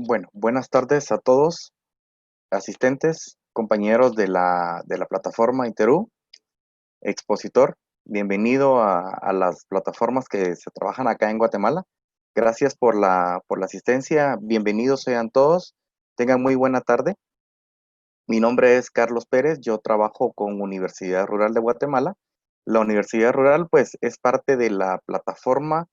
Bueno, buenas tardes a todos, asistentes, compañeros de la plataforma Interú, expositor. Bienvenido a las plataformas que se trabajan acá en Guatemala. Gracias por la asistencia. Bienvenidos sean todos. Tengan muy buena tarde. Mi nombre es Carlos Pérez. Yo trabajo con Universidad Rural de Guatemala. La Universidad Rural, pues, es parte de la plataforma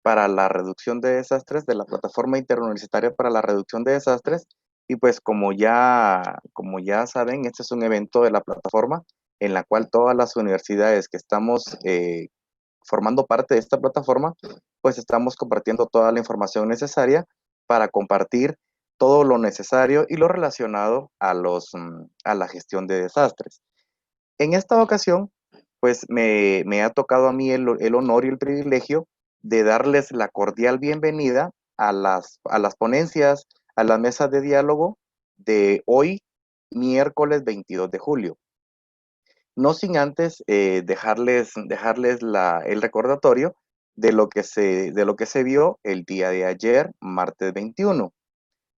para la reducción de desastres, de la plataforma interuniversitaria para la reducción de desastres. Y pues como ya saben, este es un evento de la plataforma en la cual todas las universidades que estamos formando parte de esta plataforma, pues estamos compartiendo toda la información necesaria para compartir todo lo necesario y lo relacionado a la gestión de desastres. En esta ocasión, pues me ha tocado a mí el honor y el privilegio de darles la cordial bienvenida a las ponencias, a las mesas de diálogo de hoy, miércoles 22 de julio. No sin antes dejarles el recordatorio de lo que se vio el día de ayer, martes 21.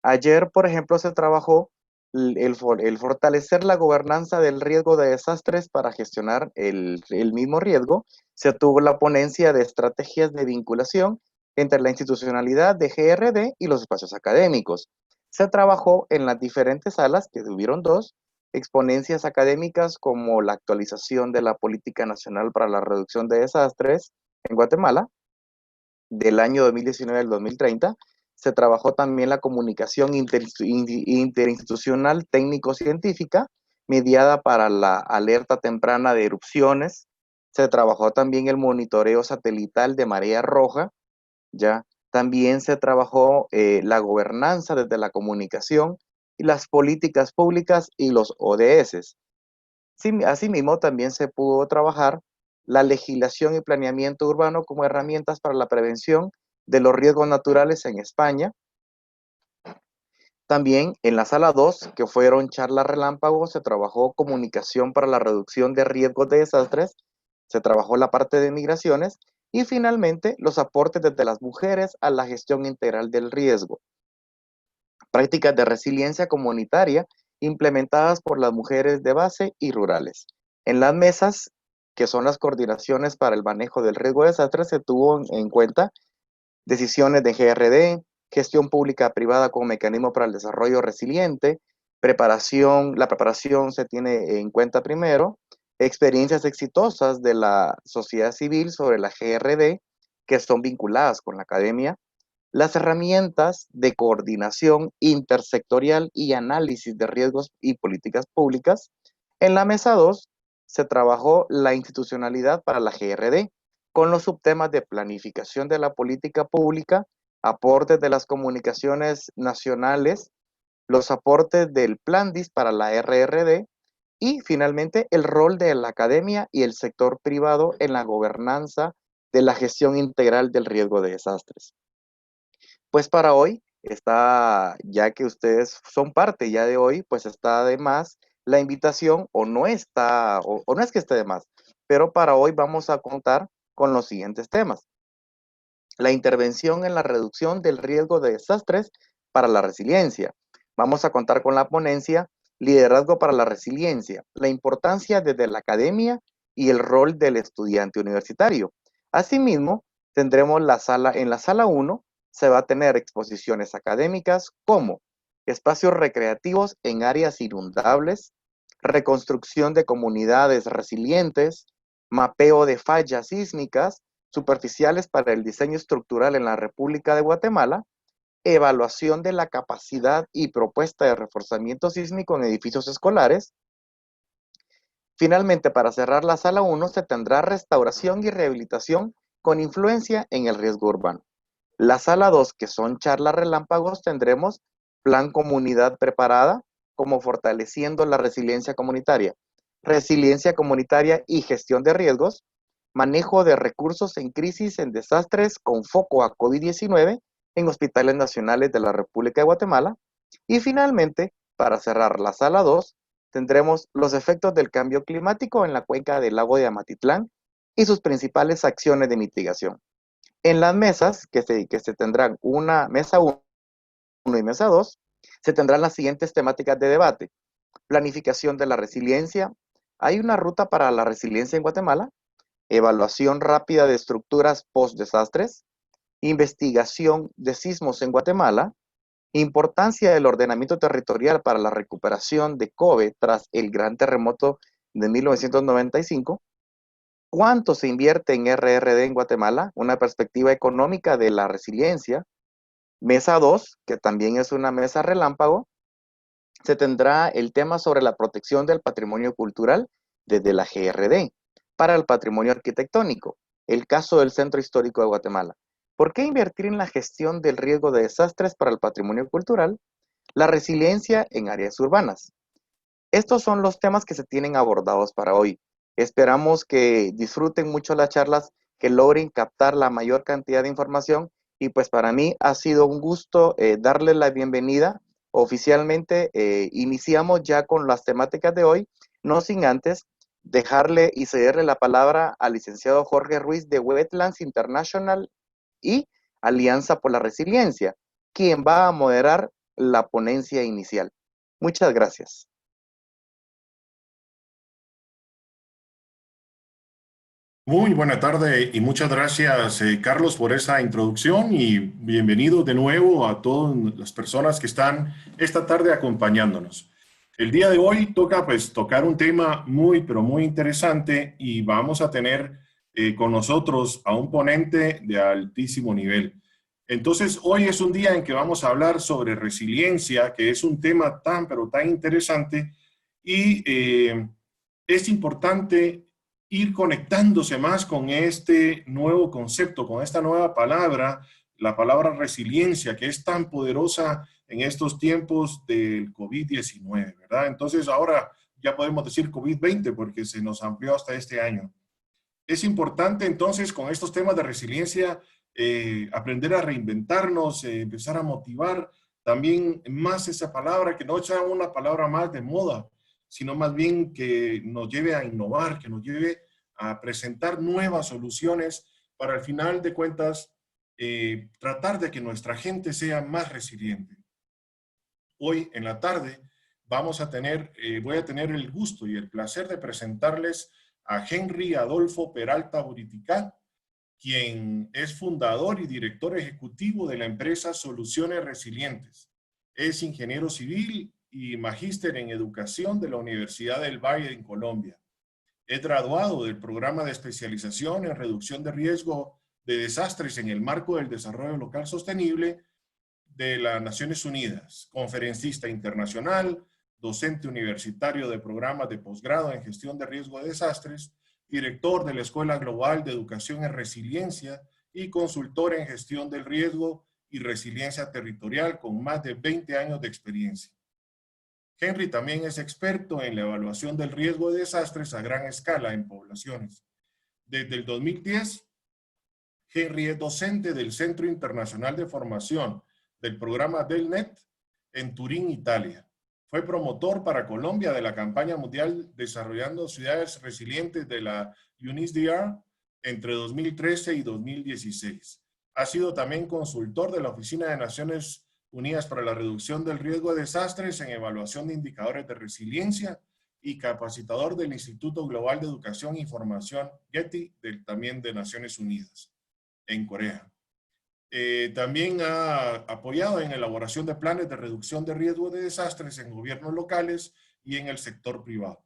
Ayer, por ejemplo, se trabajó el fortalecer la gobernanza del riesgo de desastres para gestionar el mismo riesgo. Se tuvo la ponencia de estrategias de vinculación entre la institucionalidad de GRD y los espacios académicos. Se trabajó en las diferentes salas, que hubieron dos, exponencias académicas como la actualización de la Política Nacional para la Reducción de Desastres en Guatemala, del año 2019 al 2030. Se trabajó también la comunicación interinstitucional técnico-científica mediada para la alerta temprana de erupciones. Se trabajó también el monitoreo satelital de marea roja, ¿ya? También se trabajó la gobernanza desde la comunicación y las políticas públicas y los ODS. Sí, asimismo, también se pudo trabajar la legislación y planeamiento urbano como herramientas para la prevención de los riesgos naturales en España. También en la sala 2, que fueron charlas relámpago, se trabajó comunicación para la reducción de riesgos de desastres, se trabajó la parte de migraciones y finalmente los aportes desde las mujeres a la gestión integral del riesgo. Prácticas de resiliencia comunitaria implementadas por las mujeres de base y rurales. En las mesas, que son las coordinaciones para el manejo del riesgo de desastres, se tuvo en cuenta decisiones de GRD, gestión pública privada como mecanismo para el desarrollo resiliente, la preparación se tiene en cuenta primero, experiencias exitosas de la sociedad civil sobre la GRD, que son vinculadas con la academia, las herramientas de coordinación intersectorial y análisis de riesgos y políticas públicas. En la mesa 2 se trabajó la institucionalidad para la GRD, con los subtemas de planificación de la política pública, aportes de las comunicaciones nacionales, los aportes del PLANDIS para la RRD y finalmente el rol de la academia y el sector privado en la gobernanza de la gestión integral del riesgo de desastres. Pues para hoy está, ya que ustedes son parte ya de hoy, pues está de más la invitación o no está, o no es que esté de más, pero para hoy vamos a contar con los siguientes temas. La intervención en la reducción del riesgo de desastres para la resiliencia. Vamos a contar con la ponencia Liderazgo para la Resiliencia, la importancia desde la academia y el rol del estudiante universitario. Asimismo, tendremos en la sala 1 se va a tener exposiciones académicas como espacios recreativos en áreas inundables, reconstrucción de comunidades resilientes, mapeo de fallas sísmicas superficiales para el diseño estructural en la República de Guatemala, evaluación de la capacidad y propuesta de reforzamiento sísmico en edificios escolares. Finalmente, para cerrar la sala 1, se tendrá restauración y rehabilitación con influencia en el riesgo urbano. La sala 2, que son charlas relámpagos, tendremos plan comunidad preparada, como fortaleciendo la resiliencia comunitaria y gestión de riesgos, manejo de recursos en crisis en desastres con foco a COVID-19 en hospitales nacionales de la República de Guatemala. Y finalmente, para cerrar la sala 2, tendremos los efectos del cambio climático en la cuenca del lago de Amatitlán y sus principales acciones de mitigación. En las mesas, que se tendrán una mesa 1, y mesa 2, se tendrán las siguientes temáticas de debate: planificación de la resiliencia, hay una ruta para la resiliencia en Guatemala, evaluación rápida de estructuras post-desastres, investigación de sismos en Guatemala, importancia del ordenamiento territorial para la recuperación de Kobe tras el gran terremoto de 1995, cuánto se invierte en RRD en Guatemala, una perspectiva económica de la resiliencia. Mesa 2, que también es una mesa relámpago, se tendrá el tema sobre la protección del patrimonio cultural desde la GRD para el patrimonio arquitectónico, el caso del Centro Histórico de Guatemala. ¿Por qué invertir en la gestión del riesgo de desastres para el patrimonio cultural? La resiliencia en áreas urbanas. Estos son los temas que se tienen abordados para hoy. Esperamos que disfruten mucho las charlas, que logren captar la mayor cantidad de información, y pues para mí ha sido un gusto darles la bienvenida. Oficialmente iniciamos ya con las temáticas de hoy, no sin antes dejarle y cederle la palabra al licenciado Jorge Ruiz de Wetlands International y Alianza por la Resiliencia, quien va a moderar la ponencia inicial. Muchas gracias. Muy buena tarde y muchas gracias, Carlos, por esa introducción y bienvenido de nuevo a todas las personas que están esta tarde acompañándonos. El día de hoy toca tocar un tema muy, pero muy interesante y vamos a tener con nosotros a un ponente de altísimo nivel. Entonces, hoy es un día en que vamos a hablar sobre resiliencia, que es un tema tan, pero tan interesante y es importante ir conectándose más con este nuevo concepto, con esta nueva palabra, la palabra resiliencia, que es tan poderosa en estos tiempos del COVID-19, ¿verdad? Entonces ahora ya podemos decir COVID-20 porque se nos amplió hasta este año. Es importante entonces con estos temas de resiliencia aprender a reinventarnos, empezar a motivar también más esa palabra, que no sea una palabra más de moda, sino más bien que nos lleve a innovar, que nos lleve a presentar nuevas soluciones para al final de cuentas tratar de que nuestra gente sea más resiliente. Hoy en la tarde voy a tener el gusto y el placer de presentarles a Henry Adolfo Peralta Buriticá, quien es fundador y director ejecutivo de la empresa Soluciones Resilientes. Es ingeniero civil y magíster en educación de la Universidad del Valle en Colombia. Es graduado del programa de especialización en reducción de riesgo de desastres en el marco del desarrollo local sostenible de las Naciones Unidas, conferencista internacional, docente universitario de programas de posgrado en gestión de riesgo de desastres, director de la Escuela Global de Educación en Resiliencia y consultor en gestión del riesgo y resiliencia territorial con más de 20 años de experiencia. Henry también es experto en la evaluación del riesgo de desastres a gran escala en poblaciones. Desde el 2010, Henry es docente del Centro Internacional de Formación del programa DELNET en Turín, Italia. Fue promotor para Colombia de la campaña mundial Desarrollando Ciudades Resilientes de la UNISDR entre 2013 y 2016. Ha sido también consultor de la Oficina de Naciones Unidas para la Reducción del Riesgo de Desastres en evaluación de indicadores de resiliencia y capacitador del Instituto Global de Educación e Información Getty, también de Naciones Unidas, en Corea. También ha apoyado en elaboración de planes de reducción de riesgo de desastres en gobiernos locales y en el sector privado.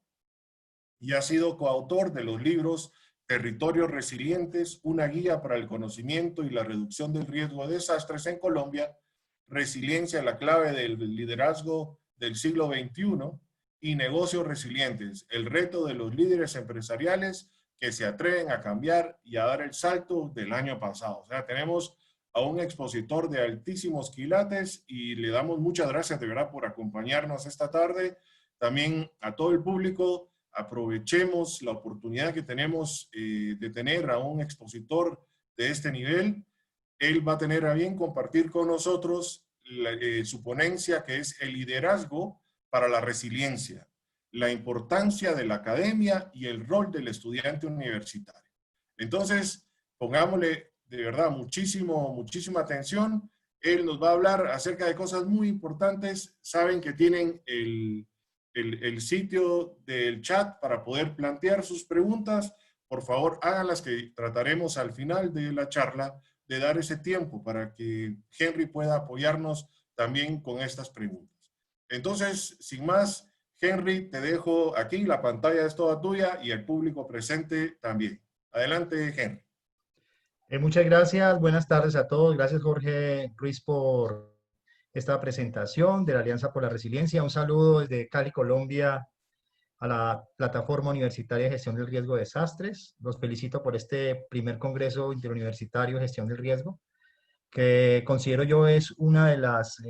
Y ha sido coautor de los libros Territorios Resilientes, una guía para el conocimiento y la reducción del riesgo de desastres en Colombia, Resiliencia, la clave del liderazgo del siglo XXI, y Negocios Resilientes, el reto de los líderes empresariales que se atreven a cambiar y a dar el salto del año pasado. O sea, tenemos a un expositor de altísimos quilates y le damos muchas gracias de verdad por acompañarnos esta tarde. También a todo el público, aprovechemos la oportunidad que tenemos de tener a un expositor de este nivel. Él va a tener a bien compartir con nosotros su ponencia, que es el liderazgo para la resiliencia, la importancia de la academia y el rol del estudiante universitario. Entonces, pongámosle de verdad muchísima atención Él nos va a hablar acerca de cosas muy importantes. Saben que tienen el sitio del chat para poder plantear sus preguntas. Por favor, háganlas, que trataremos al final de la charla de dar ese tiempo para que Henry pueda apoyarnos también con estas preguntas. Entonces, sin más, Henry, te dejo aquí, la pantalla es toda tuya y el público presente también. Adelante, Henry. Muchas gracias, buenas tardes a todos. Gracias, Jorge Ruiz, por esta presentación de la Alianza por la Resiliencia. Un saludo desde Cali, Colombia, a la Plataforma Universitaria de Gestión del Riesgo de Desastres. Los felicito por este primer Congreso Interuniversitario de Gestión del Riesgo, que considero yo es una de las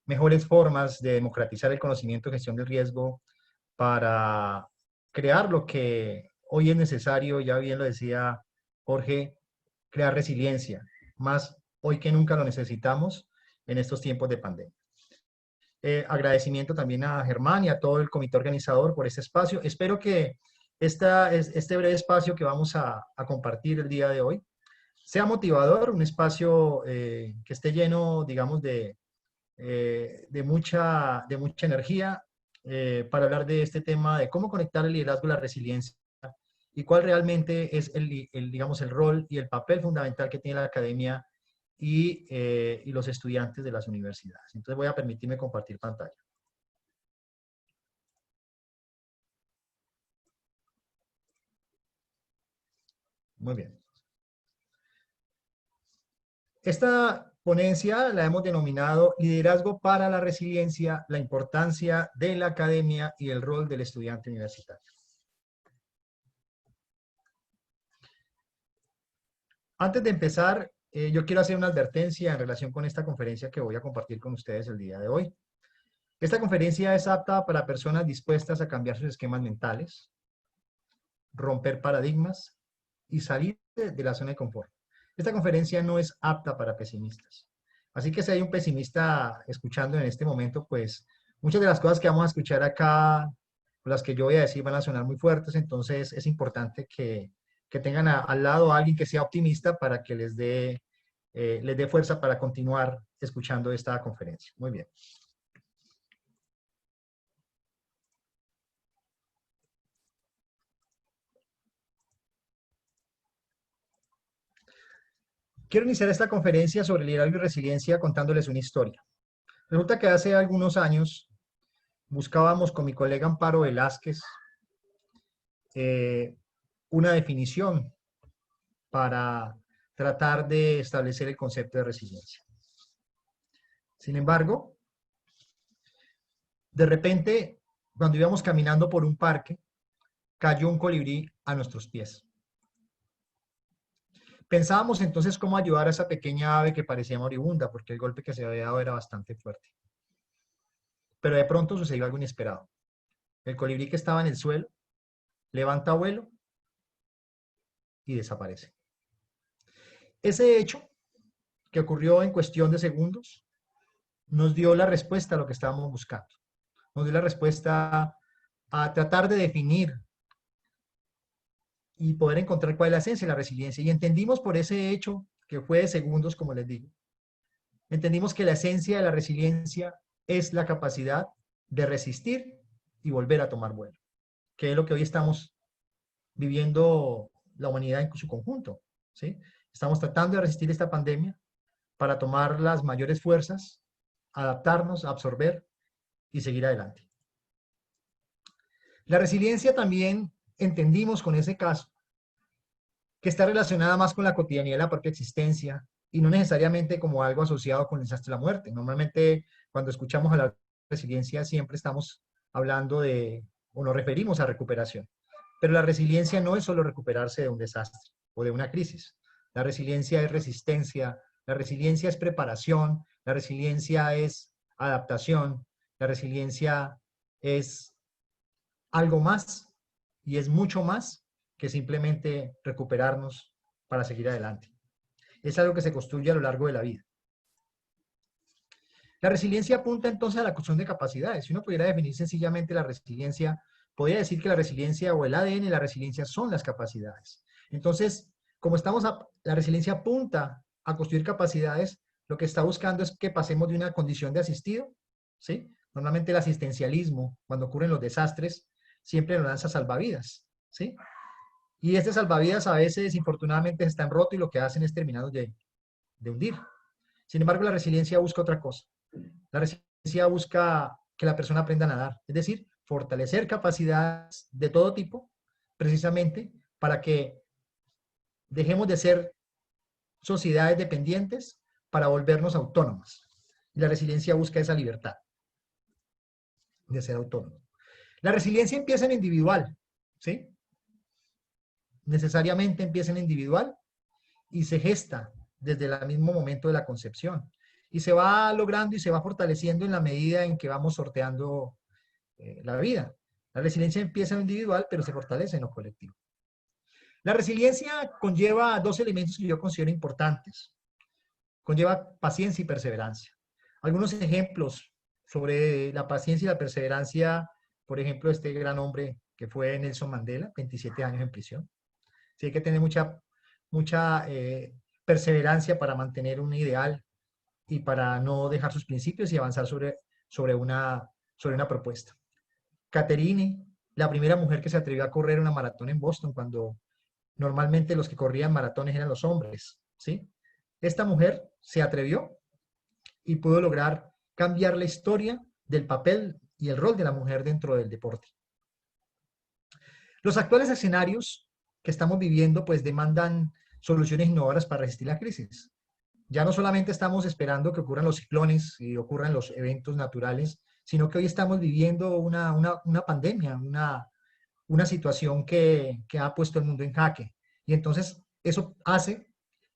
mejores formas de democratizar el conocimiento de gestión del riesgo para crear lo que hoy es necesario, ya bien lo decía Jorge, crear resiliencia, más hoy que nunca lo necesitamos en estos tiempos de pandemia. Agradecimiento también a Germán y a todo el comité organizador por este espacio. Espero que este breve espacio que vamos a compartir el día de hoy sea motivador, un espacio que esté lleno, digamos, de mucha energía para hablar de este tema de cómo conectar el liderazgo y la resiliencia y cuál realmente es digamos, el rol y el papel fundamental que tiene la academia y los estudiantes de las universidades. Entonces voy a permitirme compartir pantalla. Muy bien. Esta ponencia la hemos denominado Liderazgo para la Resiliencia, la importancia de la academia y el rol del estudiante universitario. Antes de empezar, yo quiero hacer una advertencia en relación con esta conferencia que voy a compartir con ustedes el día de hoy. Esta conferencia es apta para personas dispuestas a cambiar sus esquemas mentales, romper paradigmas y salir de la zona de confort. Esta conferencia no es apta para pesimistas. Así que si hay un pesimista escuchando en este momento, pues muchas de las cosas que vamos a escuchar acá, las que yo voy a decir, van a sonar muy fuertes, entonces es importante que tengan al lado a alguien que sea optimista para que les dé fuerza para continuar escuchando esta conferencia. Muy bien. Quiero iniciar esta conferencia sobre liderazgo y resiliencia contándoles una historia. Resulta que hace algunos años buscábamos con mi colega Amparo Velázquez una definición para tratar de establecer el concepto de resiliencia. Sin embargo, de repente, cuando íbamos caminando por un parque, cayó un colibrí a nuestros pies. Pensábamos entonces cómo ayudar a esa pequeña ave que parecía moribunda, porque el golpe que se había dado era bastante fuerte. Pero de pronto sucedió algo inesperado. El colibrí que estaba en el suelo levanta vuelo y desaparece. Ese hecho, que ocurrió en cuestión de segundos, nos dio la respuesta a lo que estábamos buscando. Nos dio la respuesta a tratar de definir y poder encontrar cuál es la esencia de la resiliencia. Y entendimos por ese hecho, que fue de segundos, como les digo, entendimos que la esencia de la resiliencia es la capacidad de resistir y volver a tomar vuelo, que es lo que hoy estamos viviendo la humanidad en su conjunto, ¿sí? Estamos tratando de resistir esta pandemia para tomar las mayores fuerzas, adaptarnos, absorber y seguir adelante. La resiliencia también entendimos con ese caso que está relacionada más con la cotidianidad de la propia existencia y no necesariamente como algo asociado con el desastre de la muerte. Normalmente cuando escuchamos a la resiliencia siempre estamos hablando o nos referimos a recuperación. Pero la resiliencia no es solo recuperarse de un desastre o de una crisis. La resiliencia es resistencia, la resiliencia es preparación, la resiliencia es adaptación, la resiliencia es algo más y es mucho más que simplemente recuperarnos para seguir adelante. Es algo que se construye a lo largo de la vida. La resiliencia apunta entonces a la cuestión de capacidades. Si uno pudiera definir sencillamente la resiliencia, podría decir que la resiliencia o el ADN de la resiliencia son las capacidades. Entonces, como la resiliencia apunta a construir capacidades, lo que está buscando es que pasemos de una condición de asistido, ¿sí? Normalmente el asistencialismo, cuando ocurren los desastres, siempre nos lanza salvavidas, ¿sí? Y este salvavidas a veces, infortunadamente, están rotos y lo que hacen es terminar de hundir. Sin embargo, la resiliencia busca otra cosa. La resiliencia busca que la persona aprenda a nadar, es decir, fortalecer capacidades de todo tipo, precisamente para que dejemos de ser sociedades dependientes para volvernos autónomas. Y la resiliencia busca esa libertad de ser autónomo. La resiliencia empieza en individual, ¿sí? Necesariamente empieza en individual y se gesta desde el mismo momento de la concepción. Y se va logrando y se va fortaleciendo en la medida en que vamos sorteando la vida. La resiliencia empieza en lo individual, pero se fortalece en lo colectivo. La resiliencia conlleva dos elementos que yo considero importantes. Conlleva paciencia y perseverancia. Algunos ejemplos sobre la paciencia y la perseverancia, por ejemplo, este gran hombre que fue Nelson Mandela, 27 años en prisión. Sí, hay que tener mucha perseverancia para mantener un ideal y para no dejar sus principios y avanzar sobre una propuesta. Catherine, la primera mujer que se atrevió a correr una maratón en Boston, cuando normalmente los que corrían maratones eran los hombres, ¿sí? Esta mujer se atrevió y pudo lograr cambiar la historia del papel y el rol de la mujer dentro del deporte. Los actuales escenarios que estamos viviendo pues demandan soluciones innovadoras para resistir la crisis. Ya no solamente estamos esperando que ocurran los ciclones y ocurran los eventos naturales, sino que hoy estamos viviendo una pandemia, una situación que ha puesto el mundo en jaque. Y entonces eso hace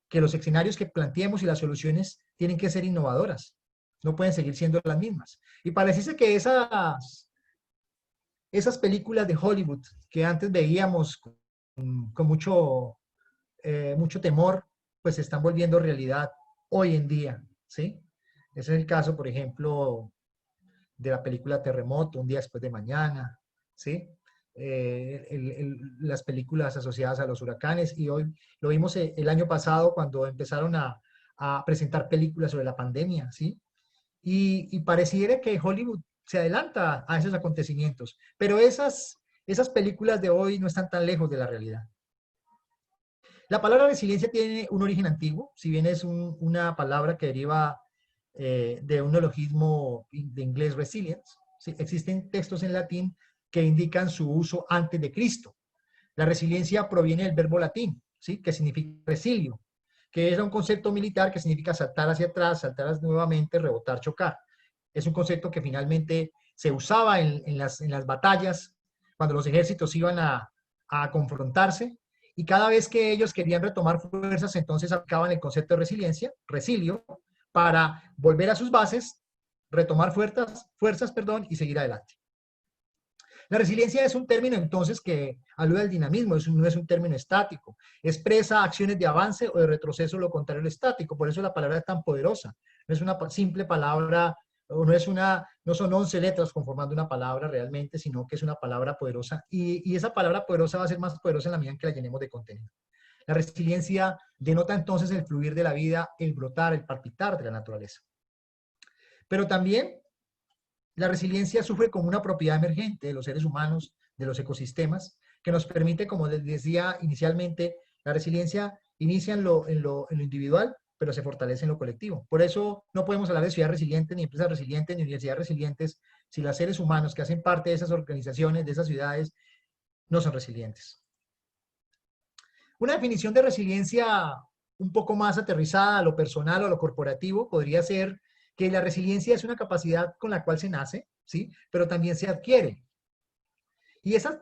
que los escenarios que planteemos y las soluciones tienen que ser innovadoras. No pueden seguir siendo las mismas. Y parece que esas películas de Hollywood que antes veíamos con mucho temor, pues se están volviendo realidad hoy en día, ¿sí? Ese es el caso, por ejemplo, de la película Terremoto, Un día después de mañana, ¿sí? Las películas asociadas a los huracanes, y hoy lo vimos el año pasado cuando empezaron a presentar películas sobre la pandemia, ¿sí? Y pareciera que Hollywood se adelanta a esos acontecimientos, pero esas películas de hoy no están tan lejos de la realidad. La palabra resiliencia tiene un origen antiguo, si bien es una palabra que deriva de un neologismo de inglés resilience. ¿Sí? Existen textos en latín que indican su uso antes de Cristo. La resiliencia proviene del verbo latín, ¿sí? Que significa resilio, que es un concepto militar que significa saltar hacia atrás, saltar nuevamente, rebotar, chocar. Es un concepto que finalmente se usaba en las batallas, cuando los ejércitos iban a confrontarse, y cada vez que ellos querían retomar fuerzas, entonces aplicaban el concepto de resiliencia, resilio, para volver a sus bases, retomar fuerzas, y seguir adelante. La resiliencia es un término entonces que alude al dinamismo, no es un término estático, expresa acciones de avance o de retroceso, lo contrario al estático, por eso la palabra es tan poderosa, no es una simple palabra, o no son 11 letras conformando una palabra realmente, sino que es una palabra poderosa, y esa palabra poderosa va a ser más poderosa en la medida en que la llenemos de contenido. La resiliencia denota entonces el fluir de la vida, el brotar, el palpitar de la naturaleza. Pero también la resiliencia sufre como una propiedad emergente de los seres humanos, de los ecosistemas, que nos permite, como les decía inicialmente, la resiliencia inicia en lo individual, pero se fortalece en lo colectivo. Por eso no podemos hablar de ciudades resilientes, ni empresas resilientes, ni universidades resilientes, si los seres humanos que hacen parte de esas organizaciones, de esas ciudades, no son resilientes. Una definición de resiliencia un poco más aterrizada a lo personal o a lo corporativo podría ser que la resiliencia es una capacidad con la cual se nace, ¿sí? Pero también se adquiere. Y esa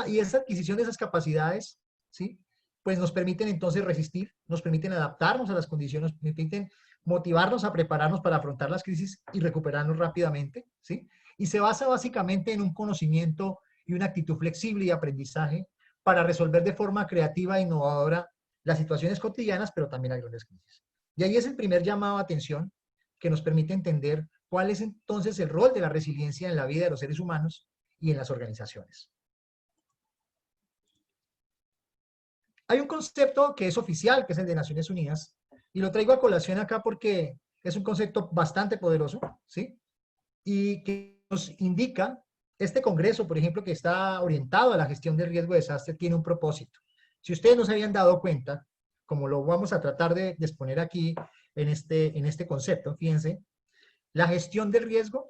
adquisición de esas capacidades, ¿sí? Pues nos permiten entonces resistir, nos permiten adaptarnos a las condiciones, nos permiten motivarnos a prepararnos para afrontar las crisis y recuperarnos rápidamente, ¿sí? Y se basa básicamente en un conocimiento y una actitud flexible y aprendizaje para resolver de forma creativa e innovadora las situaciones cotidianas, pero también las grandes crisis. Y ahí es el primer llamado a atención que nos permite entender cuál es entonces el rol de la resiliencia en la vida de los seres humanos y en las organizaciones. Hay un concepto que es oficial, que es el de Naciones Unidas, y lo traigo a colación acá porque es un concepto bastante poderoso, ¿sí? Y que nos indica, este congreso, por ejemplo, que está orientado a la gestión del riesgo de desastre, tiene un propósito. Si ustedes no se habían dado cuenta, como lo vamos a tratar de exponer aquí en este concepto, fíjense, la gestión del riesgo,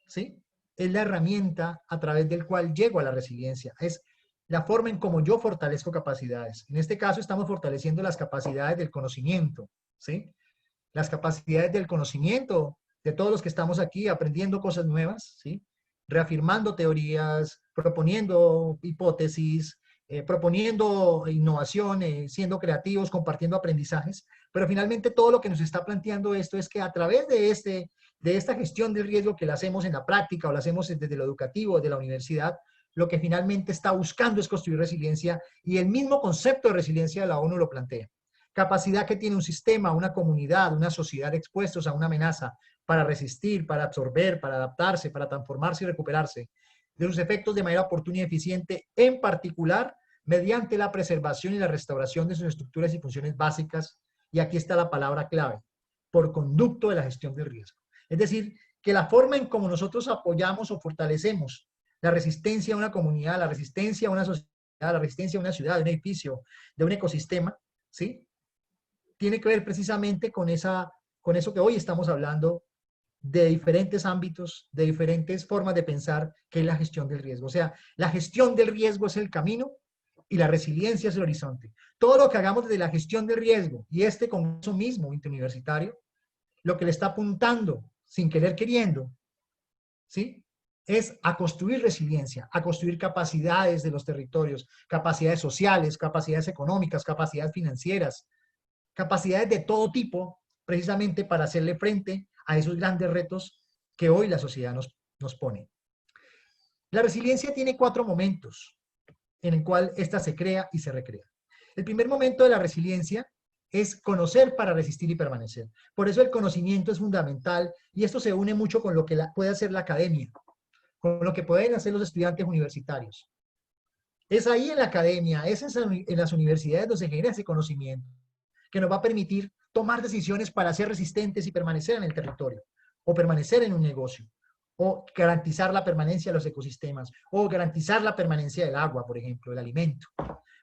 ¿sí? Es la herramienta a través del cual llego a la resiliencia. Es la forma en cómo yo fortalezco capacidades. En este caso estamos fortaleciendo las capacidades del conocimiento, ¿sí? Las capacidades del conocimiento de todos los que estamos aquí aprendiendo cosas nuevas, ¿sí? Reafirmando teorías, proponiendo hipótesis, proponiendo innovaciones, siendo creativos, compartiendo aprendizajes, pero finalmente todo lo que nos está planteando esto es que a través de esta gestión del riesgo que la hacemos en la práctica o la hacemos desde lo educativo, desde la universidad, lo que finalmente está buscando es construir resiliencia y el mismo concepto de resiliencia de la ONU lo plantea. Capacidad que tiene un sistema, una comunidad, una sociedad expuestos a una amenaza para resistir, para absorber, para adaptarse, para transformarse y recuperarse de sus efectos de manera oportuna y eficiente, en particular mediante la preservación y la restauración de sus estructuras y funciones básicas. Y aquí está la palabra clave, por conducto de la gestión del riesgo. Es decir, que la forma en cómo nosotros apoyamos o fortalecemos la resistencia a una comunidad, la resistencia a una sociedad, la resistencia a una ciudad, de un edificio, de un ecosistema, ¿sí? Tiene que ver precisamente con eso que hoy estamos hablando de diferentes ámbitos, de diferentes formas de pensar, que es la gestión del riesgo. O sea, la gestión del riesgo es el camino y la resiliencia es el horizonte. Todo lo que hagamos desde la gestión del riesgo y este congreso mismo interuniversitario, lo que le está apuntando, sin querer queriendo, ¿sí? Es a construir resiliencia, a construir capacidades de los territorios, capacidades sociales, capacidades económicas, capacidades financieras, capacidades de todo tipo, precisamente para hacerle frente a esos grandes retos que hoy la sociedad nos pone. La resiliencia tiene 4 momentos en el cual ésta se crea y se recrea. El primer momento de la resiliencia es conocer para resistir y permanecer. Por eso el conocimiento es fundamental y esto se une mucho con lo que puede hacer la academia, con lo que pueden hacer los estudiantes universitarios. Es ahí en la academia, es en las universidades donde se genera ese conocimiento que nos va a permitir tomar decisiones para ser resistentes y permanecer en el territorio, o permanecer en un negocio, o garantizar la permanencia de los ecosistemas, o garantizar la permanencia del agua, por ejemplo, el alimento.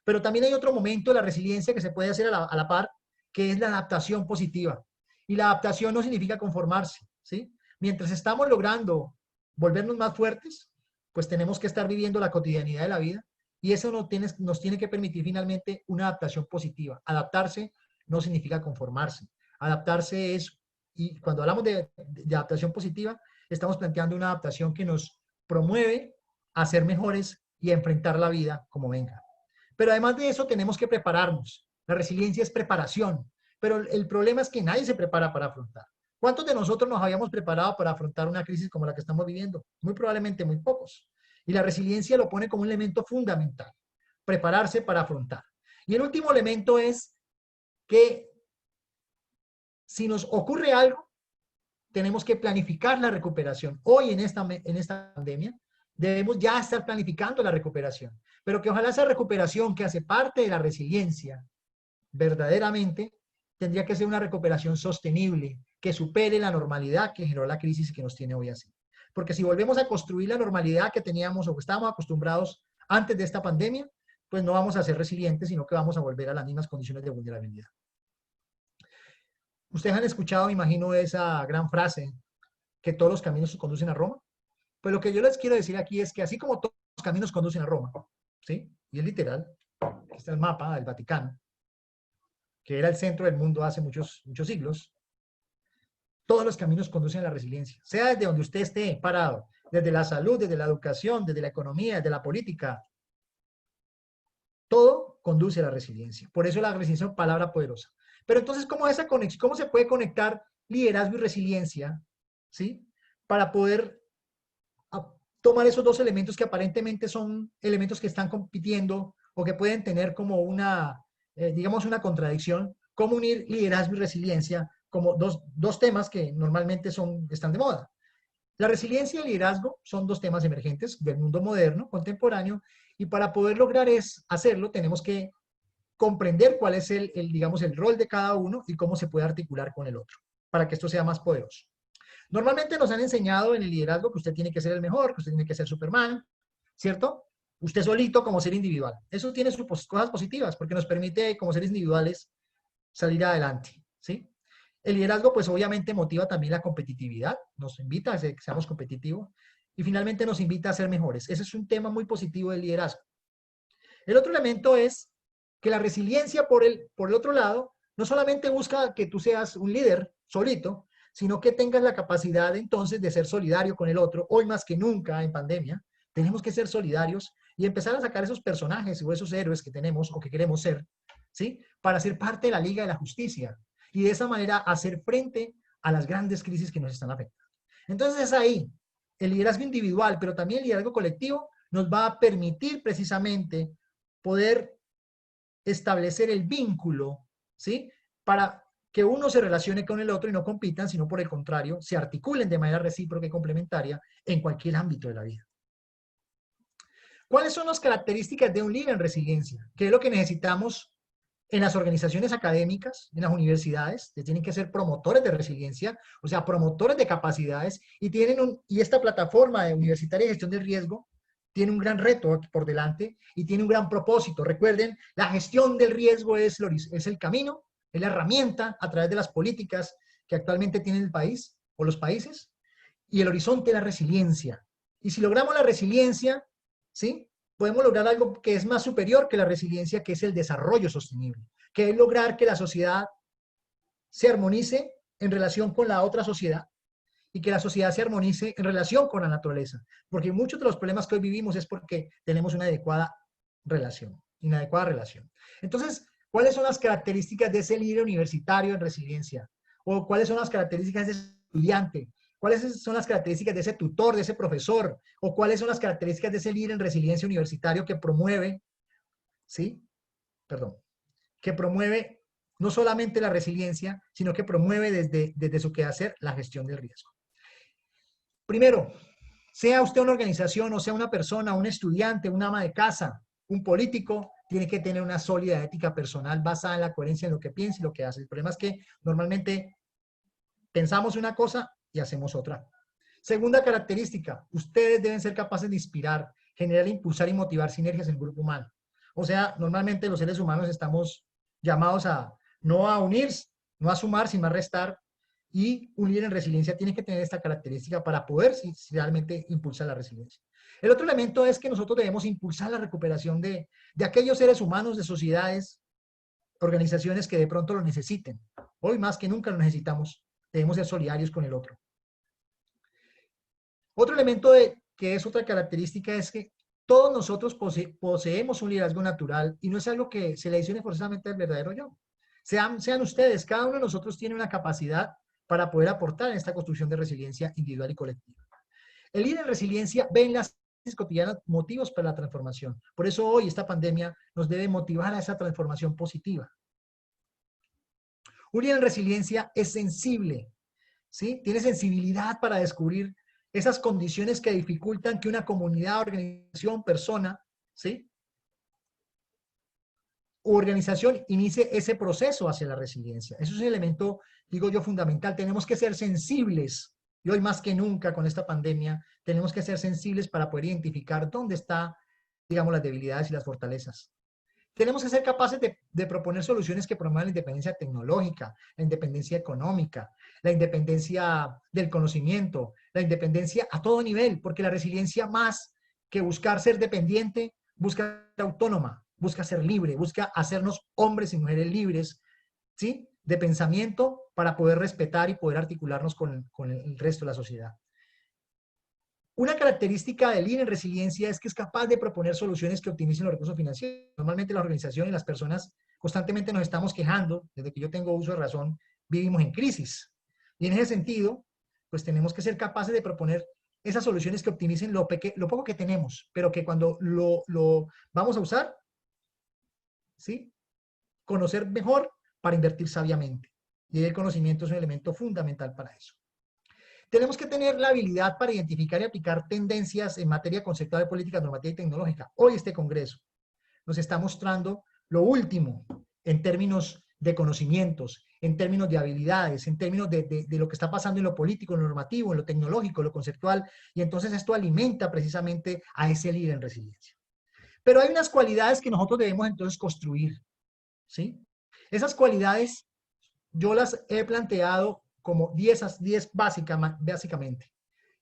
Pero también hay otro momento de la resiliencia que se puede hacer a la par, que es la adaptación positiva. Y la adaptación no significa conformarse, ¿sí? Mientras estamos logrando volvernos más fuertes, pues tenemos que estar viviendo la cotidianidad de la vida y eso nos tiene que permitir finalmente una adaptación positiva. Adaptarse no significa conformarse. Adaptarse es, y cuando hablamos de adaptación positiva, estamos planteando una adaptación que nos promueve a ser mejores y a enfrentar la vida como venga. Pero además de eso tenemos que prepararnos. La resiliencia es preparación, pero el problema es que nadie se prepara para afrontar. ¿Cuántos de nosotros nos habíamos preparado para afrontar una crisis como la que estamos viviendo? Muy probablemente muy pocos. Y la resiliencia lo pone como un elemento fundamental, prepararse para afrontar. Y el último elemento es que si nos ocurre algo, tenemos que planificar la recuperación. Hoy en esta pandemia debemos ya estar planificando la recuperación, pero que ojalá esa recuperación que hace parte de la resiliencia, verdaderamente, tendría que ser una recuperación sostenible, que supere la normalidad que generó la crisis y que nos tiene hoy así. Porque si volvemos a construir la normalidad que teníamos o que estábamos acostumbrados antes de esta pandemia, pues no vamos a ser resilientes, sino que vamos a volver a las mismas condiciones de vulnerabilidad. Ustedes han escuchado, me imagino, esa gran frase, que todos los caminos conducen a Roma. Pues lo que yo les quiero decir aquí es que así como todos los caminos conducen a Roma, ¿sí? Y es literal, aquí está el mapa del Vaticano, que era el centro del mundo hace muchos siglos, todos los caminos conducen a la resiliencia, sea desde donde usted esté parado, desde la salud, desde la educación, desde la economía, desde la política, todo conduce a la resiliencia. Por eso la resiliencia es una palabra poderosa. Pero entonces, ¿cómo se puede conectar liderazgo y resiliencia, ¿sí? Para poder tomar esos dos elementos que aparentemente son elementos que están compitiendo o que pueden tener como digamos, una contradicción. ¿Cómo unir liderazgo y resiliencia como dos temas que normalmente están de moda? La resiliencia y el liderazgo son dos temas emergentes del mundo moderno, contemporáneo, y para poder lograr hacerlo tenemos que comprender cuál es digamos, el rol de cada uno y cómo se puede articular con el otro. para que esto sea más poderoso. Normalmente nos han enseñado en el liderazgo que usted tiene que ser el mejor, que usted tiene que ser Superman, ¿cierto? Usted solito como ser individual. Eso tiene sus cosas positivas porque nos permite como seres individuales salir adelante, ¿sí? El liderazgo pues obviamente motiva también la competitividad, nos invita a que seamos competitivos y finalmente nos invita a ser mejores. Ese es un tema muy positivo del liderazgo. El otro elemento es que la resiliencia por el otro lado no solamente busca que tú seas un líder solito, sino que tengas la capacidad entonces de ser solidario con el otro. Hoy más que nunca en pandemia tenemos que ser solidarios y empezar a sacar esos personajes o esos héroes que tenemos o que queremos ser, ¿sí? Para ser parte de la Liga de la Justicia y de esa manera hacer frente a las grandes crisis que nos están afectando. Entonces es ahí, el liderazgo individual, pero también el liderazgo colectivo nos va a permitir precisamente poder establecer el vínculo, ¿sí? Para que uno se relacione con el otro y no compitan, sino por el contrario, se articulen de manera recíproca y complementaria en cualquier ámbito de la vida. ¿Cuáles son las características de un líder en resiliencia? ¿Qué es lo que necesitamos en las organizaciones académicas, en las universidades? Que tienen que ser promotores de resiliencia, o sea, promotores de capacidades, y esta plataforma de universitaria de gestión del riesgo tiene un gran reto por delante y tiene un gran propósito. Recuerden, la gestión del riesgo es el camino, es la herramienta a través de las políticas que actualmente tiene el país o los países, y el horizonte es la resiliencia. Y si logramos la resiliencia, ¿sí? Podemos lograr algo que es más superior que la resiliencia, que es el desarrollo sostenible, que es lograr que la sociedad se armonice en relación con la otra sociedad y que la sociedad se armonice en relación con la naturaleza. Porque muchos de los problemas que hoy vivimos es porque tenemos una inadecuada relación. Entonces, ¿cuáles son las características de ese líder universitario en resiliencia? ¿O cuáles son las características de ese estudiante? ¿Cuáles son las características de ese tutor, de ese profesor? ¿O cuáles son las características de ese líder en resiliencia universitario que promueve, ¿sí? Que promueve no solamente la resiliencia, sino que promueve desde su quehacer la gestión del riesgo. Primero, sea usted una organización o sea una persona, un estudiante, un ama de casa, un político, tiene que tener una sólida ética personal basada en la coherencia en lo que piensa y lo que hace. El problema es que normalmente pensamos una cosa y hacemos otra. Segunda característica, ustedes deben ser capaces de inspirar, generar, impulsar y motivar sinergias en el grupo humano. O sea, normalmente los seres humanos estamos llamados a no a unir, no a sumar, sino a restar, y un líder en resiliencia tiene que tener esta característica para poder realmente impulsar la resiliencia. El otro elemento es que nosotros debemos impulsar la recuperación de aquellos seres humanos, de sociedades, organizaciones que de pronto lo necesiten. Hoy más que nunca lo necesitamos. Debemos ser solidarios con el otro. Otro elemento que es otra característica es que todos nosotros poseemos un liderazgo natural y no es algo que se le adicione forzosamente al verdadero yo. Sean ustedes, cada uno de nosotros tiene una capacidad para poder aportar en esta construcción de resiliencia individual y colectiva. El líder en resiliencia ve en las crisis cotidianas motivos para la transformación. Por eso hoy esta pandemia nos debe motivar a esa transformación positiva. Un líder en resiliencia es sensible, ¿sí? Tiene sensibilidad para descubrir esas condiciones que dificultan que una comunidad, organización, persona, ¿sí? U organización inicie ese proceso hacia la resiliencia. Eso es un elemento, digo yo, fundamental. Tenemos que ser sensibles, y hoy más que nunca con esta pandemia, tenemos que ser sensibles para poder identificar dónde están, digamos, las debilidades y las fortalezas. Tenemos que ser capaces de proponer soluciones que promuevan la independencia tecnológica, la independencia económica, la independencia del conocimiento, la independencia a todo nivel, porque la resiliencia más que buscar ser dependiente, busca ser autónoma, busca ser libre, busca hacernos hombres y mujeres libres, ¿sí? De pensamiento para poder respetar y poder articularnos con el resto de la sociedad. Una característica del líder en resiliencia es que es capaz de proponer soluciones que optimicen los recursos financieros. Normalmente la organización y las personas constantemente nos estamos quejando, desde que yo tengo uso de razón, vivimos en crisis. Y en ese sentido, pues tenemos que ser capaces de proponer esas soluciones que optimicen lo poco que tenemos, pero que cuando lo vamos a usar, ¿sí? Conocer mejor para invertir sabiamente. Y el conocimiento es un elemento fundamental para eso. Tenemos que tener la habilidad para identificar y aplicar tendencias en materia conceptual de política, normativa y tecnológica. Hoy este congreso nos está mostrando lo último en términos de conocimientos, en términos de habilidades, en términos de lo que está pasando en lo político, en lo normativo, en lo tecnológico, en lo conceptual, y entonces esto alimenta precisamente a ese líder en resiliencia. Pero hay unas cualidades que nosotros debemos entonces construir, ¿sí? Esas cualidades yo las he planteado como 10 básicamente.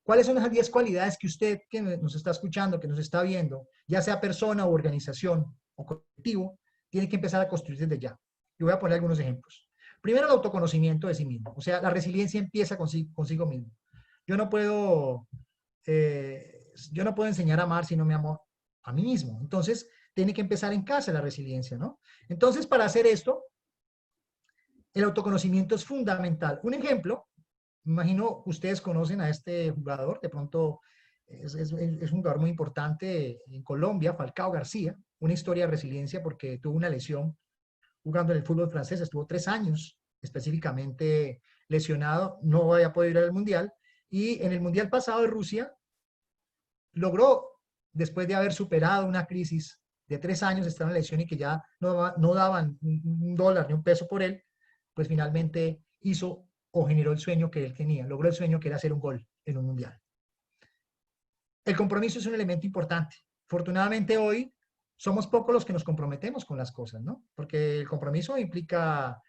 ¿Cuáles son esas 10 cualidades que usted que nos está escuchando, que nos está viendo, ya sea persona o organización o colectivo, tiene que empezar a construir desde ya? Yo voy a poner algunos ejemplos. Primero, el autoconocimiento de sí mismo. O sea, la resiliencia empieza consigo mismo. Yo no puedo enseñar a amar si no me amo a mí mismo. Entonces, tiene que empezar en casa la resiliencia, ¿no? Entonces, para hacer esto, el autoconocimiento es fundamental. Un ejemplo, me imagino ustedes conocen a este jugador, de pronto es un jugador muy importante en Colombia, Falcao García, una historia de resiliencia porque tuvo una lesión jugando en el fútbol francés, estuvo 3 años específicamente lesionado, no había podido ir al Mundial, y en el Mundial pasado de Rusia logró, después de haber superado una crisis de 3 años de estar en lesión y que ya no daban un dólar ni un peso por él, pues finalmente hizo o generó el sueño que él tenía, logró el sueño que era hacer un gol en un mundial. El compromiso es un elemento importante. Afortunadamente hoy somos pocos los que nos comprometemos con las cosas, ¿no? Porque el compromiso implica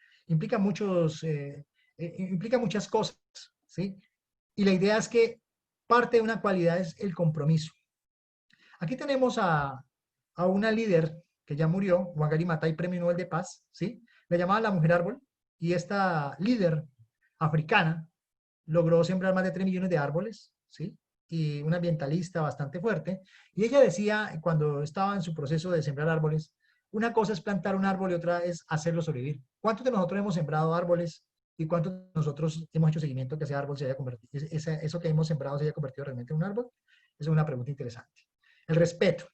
muchas cosas, ¿sí? Y la idea es que parte de una cualidad es el compromiso. Aquí tenemos a una líder que ya murió, Wangari Maathai, Premio Nobel de Paz, ¿sí? La llamaban la mujer árbol, y esta líder africana logró sembrar más de 3 millones de árboles, ¿sí? Y una ambientalista bastante fuerte. Y ella decía, cuando estaba en su proceso de sembrar árboles, una cosa es plantar un árbol y otra es hacerlo sobrevivir. ¿Cuántos de nosotros hemos sembrado árboles y cuántos de nosotros hemos hecho seguimiento que ese árbol se haya convertido, eso que hemos sembrado se haya convertido realmente en un árbol? Esa es una pregunta interesante. El respeto.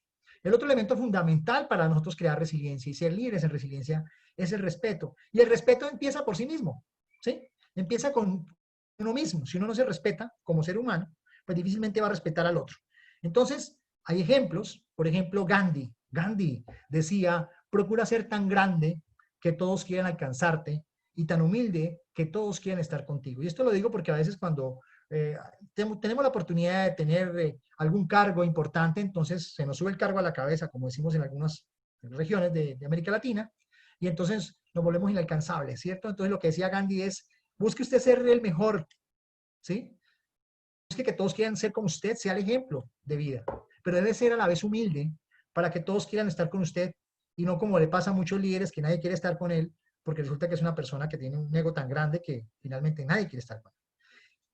El otro elemento fundamental para nosotros crear resiliencia y ser líderes en resiliencia es el respeto. Y el respeto empieza por sí mismo, ¿sí? Empieza con uno mismo. Si uno no se respeta como ser humano, pues difícilmente va a respetar al otro. Entonces, hay ejemplos. Por ejemplo, Gandhi. Gandhi decía, procura ser tan grande que todos quieran alcanzarte y tan humilde que todos quieran estar contigo. Y esto lo digo porque a veces cuando tenemos la oportunidad de tener algún cargo importante, entonces se nos sube el cargo a la cabeza, como decimos en algunas regiones de América Latina, y entonces nos volvemos inalcanzables, ¿cierto? Entonces lo que decía Gandhi es, busque usted ser el mejor, ¿sí? Busque que todos quieran ser como usted, sea el ejemplo de vida, pero debe ser a la vez humilde para que todos quieran estar con usted y no como le pasa a muchos líderes que nadie quiere estar con él porque resulta que es una persona que tiene un ego tan grande que finalmente nadie quiere estar con él.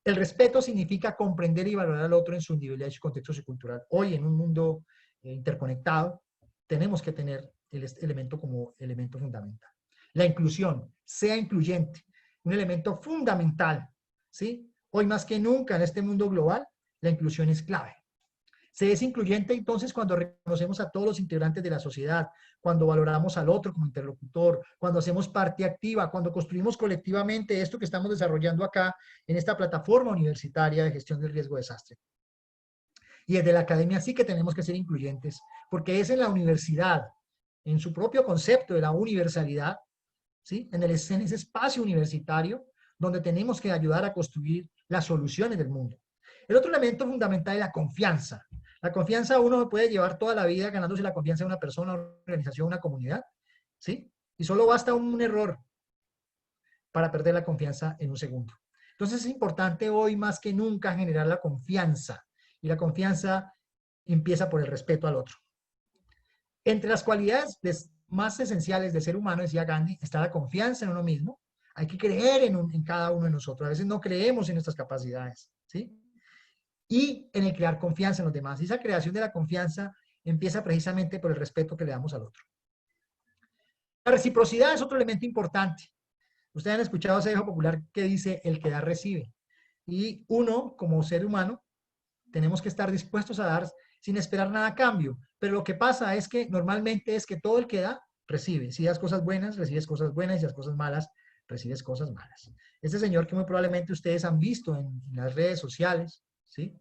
El respeto significa comprender y valorar al otro en su individualidad y su contexto sociocultural. Hoy, en un mundo interconectado, tenemos que tener el elemento como elemento fundamental. La inclusión, sea incluyente, un elemento fundamental, ¿sí? Hoy más que nunca en este mundo global, la inclusión es clave. Se es incluyente entonces cuando reconocemos a todos los integrantes de la sociedad, cuando valoramos al otro como interlocutor, cuando hacemos parte activa, cuando construimos colectivamente esto que estamos desarrollando acá en esta plataforma universitaria de gestión del riesgo de desastre. Y desde la academia sí que tenemos que ser incluyentes, porque es en la universidad, en su propio concepto de la universalidad, ¿sí? en ese espacio universitario, donde tenemos que ayudar a construir las soluciones del mundo. El otro elemento fundamental es la confianza. La confianza uno puede llevar toda la vida ganándose la confianza de una persona, una organización, una comunidad, ¿sí? Y solo basta un error para perder la confianza en un segundo. Entonces es importante hoy más que nunca generar la confianza. Y la confianza empieza por el respeto al otro. Entre las cualidades más esenciales del ser humano, decía Gandhi, está la confianza en uno mismo. Hay que creer en cada uno de nosotros. A veces no creemos en nuestras capacidades, ¿sí? Y en el crear confianza en los demás. Y esa creación de la confianza empieza precisamente por el respeto que le damos al otro. La reciprocidad es otro elemento importante. Ustedes han escuchado ese viejo popular que dice, el que da recibe. Y uno, como ser humano, tenemos que estar dispuestos a dar sin esperar nada a cambio. Pero lo que pasa es que normalmente es que todo el que da, recibe. Si das cosas buenas, recibes cosas buenas. Y si das cosas malas, recibes cosas malas. Este señor que muy probablemente ustedes han visto en las redes sociales, ¿sí?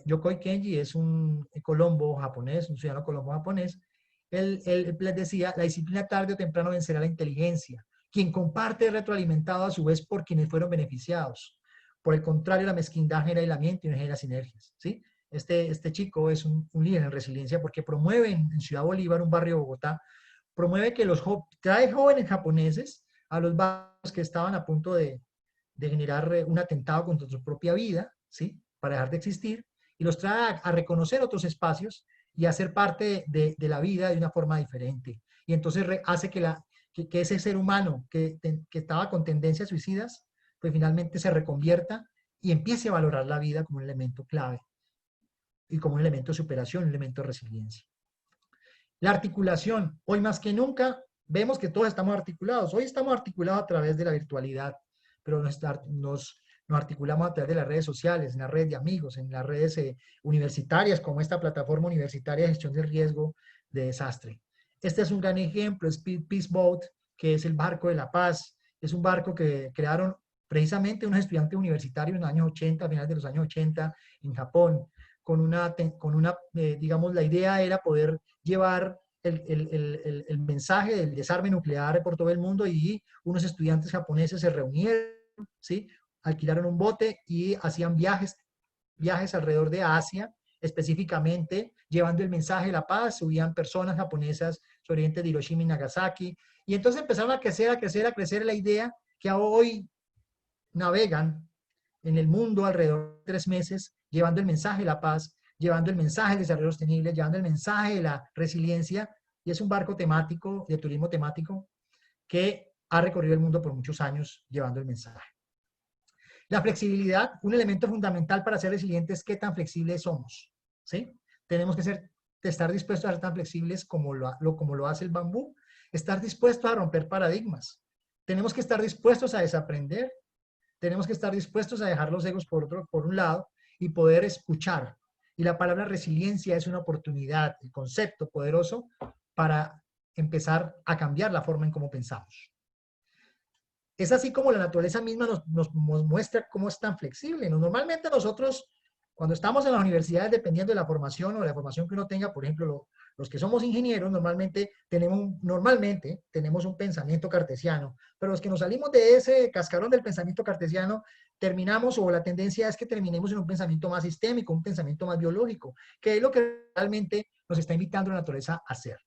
Yokoi Kenji es un colombo japonés, un ciudadano colombo japonés. Él les decía, la disciplina tarde o temprano vencerá la inteligencia. Quien comparte es retroalimentado a su vez por quienes fueron beneficiados. Por el contrario, la mezquindad genera aislamiento y no genera sinergias, ¿sí? Este chico es un líder en resiliencia porque promueve en Ciudad Bolívar, un barrio de Bogotá, promueve que trae jóvenes japoneses a los barrios que estaban a punto de generar un atentado contra su propia vida, ¿sí? Para dejar de existir, y los trae a reconocer otros espacios y a ser parte de la vida de una forma diferente. Y entonces hace que ese ser humano que estaba con tendencias suicidas, pues finalmente se reconvierta y empiece a valorar la vida como un elemento clave y como un elemento de superación, un elemento de resiliencia. La articulación, hoy más que nunca, vemos que todos estamos articulados. Hoy estamos articulados a través de la virtualidad, pero nos articulamos a través de las redes sociales, en las redes de amigos, en las redes universitarias, como esta plataforma universitaria de gestión del riesgo de desastre. Este es un gran ejemplo, es Peace Boat, que es el barco de la paz. Es un barco que crearon precisamente unos estudiantes universitarios en los años 80, a finales de los años 80, en Japón, digamos, la idea era poder llevar el mensaje del desarme nuclear por todo el mundo, y unos estudiantes japoneses se reunieron, ¿sí? Alquilaron un bote y hacían viajes alrededor de Asia, específicamente llevando el mensaje de la paz. Subían personas japonesas sobre oriente de Hiroshima y Nagasaki, y entonces empezaron a crecer la idea que hoy navegan en el mundo alrededor de 3 meses, llevando el mensaje de la paz, llevando el mensaje del desarrollo sostenible, llevando el mensaje de la resiliencia, y es un barco temático, de turismo temático, que ha recorrido el mundo por muchos años llevando el mensaje. La flexibilidad, un elemento fundamental para ser resilientes, ¿qué tan flexibles somos? ¿Sí? Tenemos que estar dispuestos a ser tan flexibles como lo hace el bambú, estar dispuestos a romper paradigmas. Tenemos que estar dispuestos a desaprender. Tenemos que estar dispuestos a dejar los egos por un lado y poder escuchar. Y la palabra resiliencia es una oportunidad, el concepto poderoso para empezar a cambiar la forma en cómo pensamos. Es así como la naturaleza misma nos muestra cómo es tan flexible. Normalmente nosotros, cuando estamos en las universidades, dependiendo de la formación o de la formación que uno tenga, por ejemplo, los que somos ingenieros, normalmente tenemos un pensamiento cartesiano, pero los que nos salimos de ese cascarón del pensamiento cartesiano, terminamos, o la tendencia es que terminemos en un pensamiento más sistémico, un pensamiento más biológico, que es lo que realmente nos está invitando la naturaleza a hacer.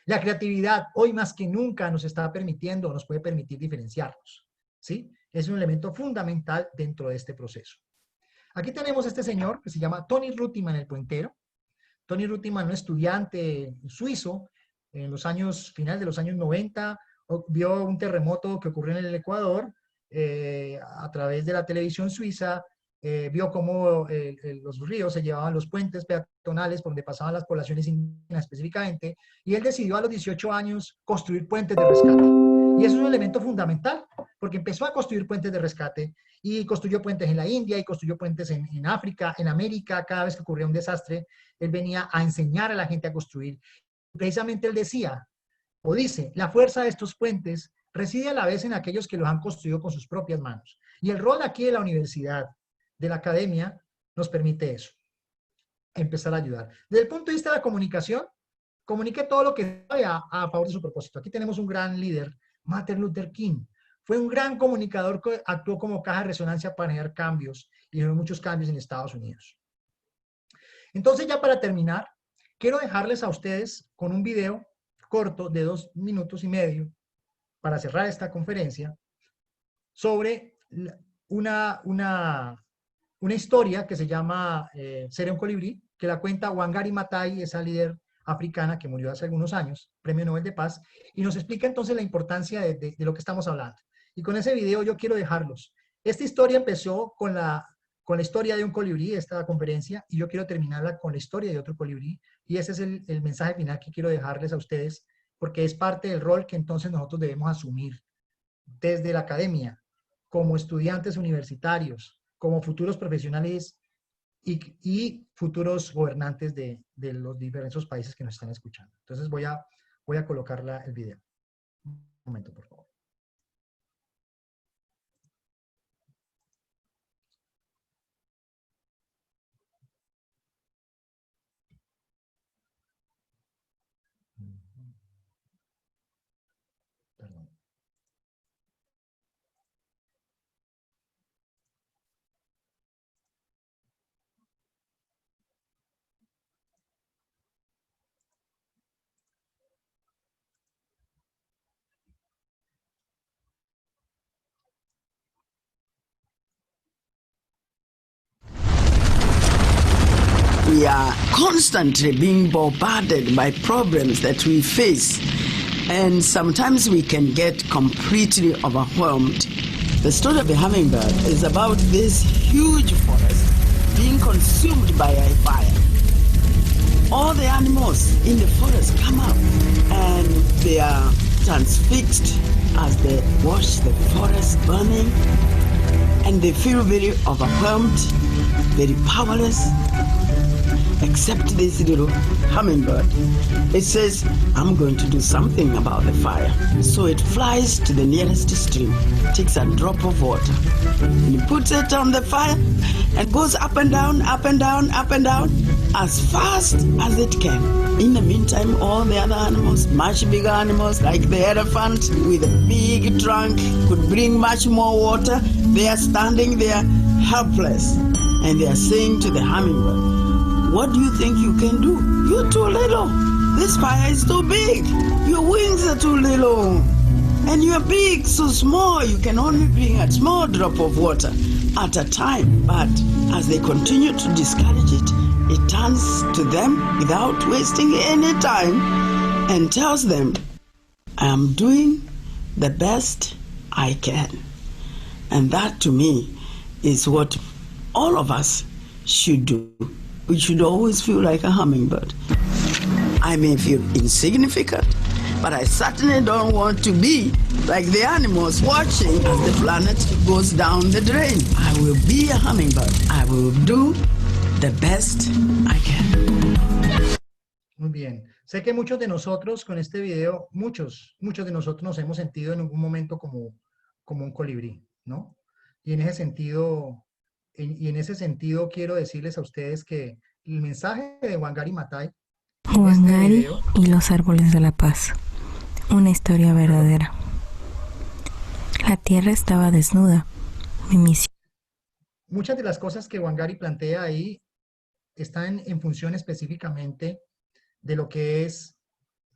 La creatividad hoy más que nunca nos está permitiendo, nos puede permitir diferenciarnos, ¿sí? Es un elemento fundamental dentro de este proceso. Aquí tenemos a este señor que se llama Tony Rutiman, el puentero. Tony Rutiman, un estudiante suizo, en los finales de los años 90, vio un terremoto que ocurrió en el Ecuador, a través de la televisión suiza, vio cómo los ríos se llevaban los puentes peatonales por donde pasaban las poblaciones indígenas específicamente, y él decidió a los 18 años construir puentes de rescate. Y eso es un elemento fundamental, porque empezó a construir puentes de rescate, y construyó puentes en la India, y construyó puentes en África, en América. Cada vez que ocurría un desastre, él venía a enseñar a la gente a construir. Precisamente él decía, o dice, la fuerza de estos puentes reside a la vez en aquellos que los han construido con sus propias manos. Y el rol aquí de la universidad, de la academia, nos permite eso, empezar a ayudar. Desde el punto de vista de la comunicación, comunique todo lo que sabe a favor de su propósito. Aquí tenemos un gran líder, Martin Luther King. Fue un gran comunicador que actuó como caja de resonancia para generar cambios, y generó muchos cambios en Estados Unidos. Entonces, ya para terminar, quiero dejarles a ustedes con un video corto de 2 minutos y medio para cerrar esta conferencia sobre una historia que se llama Seré un colibrí, que la cuenta Wangari Maathai, esa líder africana que murió hace algunos años, Premio Nobel de Paz, y nos explica entonces la importancia de lo que estamos hablando. Y con ese video yo quiero dejarlos. Esta historia empezó con la historia de un colibrí, esta conferencia, y yo quiero terminarla con la historia de otro colibrí, y ese es el mensaje final que quiero dejarles a ustedes, porque es parte del rol que entonces nosotros debemos asumir desde la academia, como estudiantes universitarios, como futuros profesionales y futuros gobernantes de los diversos países que nos están escuchando. Entonces voy a colocar el video. Un momento, por favor. Perdón. we are constantly being bombarded by problems that we face, and sometimes we can get completely overwhelmed. The story of the hummingbird is about this huge forest being consumed by a fire. All the animals in the forest come up and they are transfixed as they watch the forest burning, and they feel very overwhelmed, very powerless, except this little hummingbird. It says, I'm going to do something about the fire. So it flies to the nearest stream, takes a drop of water, and puts it on the fire and goes up and down, up and down, up and down, as fast as it can. In the meantime, all the other animals, much bigger animals like the elephant with a big trunk, could bring much more water. They are standing there helpless, and they are saying to the hummingbird, what do you think you can do? You're too little. This fire is too big. Your wings are too little. And you're big, so small. You can only bring a small drop of water at a time. But as they continue to discourage it, it turns to them without wasting any time and tells them, I am doing the best I can. And that to me is what all of us should do. We should always feel like a hummingbird. I may feel insignificant, but I certainly don't want to be like the animals watching as the planet goes down the drain. I will be a hummingbird. I will do the best I can. Muy bien. Sé que muchos de nosotros con este video, muchos de nosotros nos hemos sentido en algún momento como un colibrí, ¿no? Y en ese sentido quiero decirles a ustedes que el mensaje de Wangari Maathai, Wangari y los árboles de la paz. Una historia verdadera. La tierra estaba desnuda. Mi misión. Muchas de las cosas que Wangari plantea ahí están en función específicamente de lo que es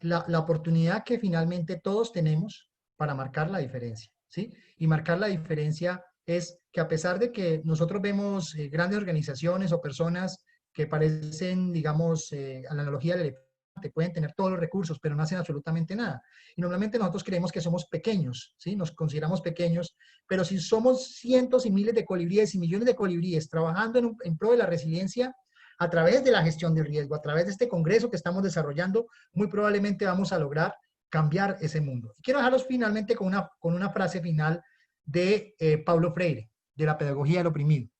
la oportunidad que finalmente todos tenemos para marcar la diferencia, ¿sí? Y marcar la diferencia es que a pesar de que nosotros vemos grandes organizaciones o personas que parecen, digamos, a la analogía del elefante, pueden tener todos los recursos, pero no hacen absolutamente nada. Y normalmente nosotros creemos que somos pequeños, ¿sí? Nos consideramos pequeños, pero si somos cientos y miles de colibríes y millones de colibríes trabajando en pro de la resiliencia, a través de la gestión del riesgo, a través de este congreso que estamos desarrollando, muy probablemente vamos a lograr cambiar ese mundo. Y quiero dejarlos finalmente con una frase final de Paulo Freire, de la pedagogía del oprimido.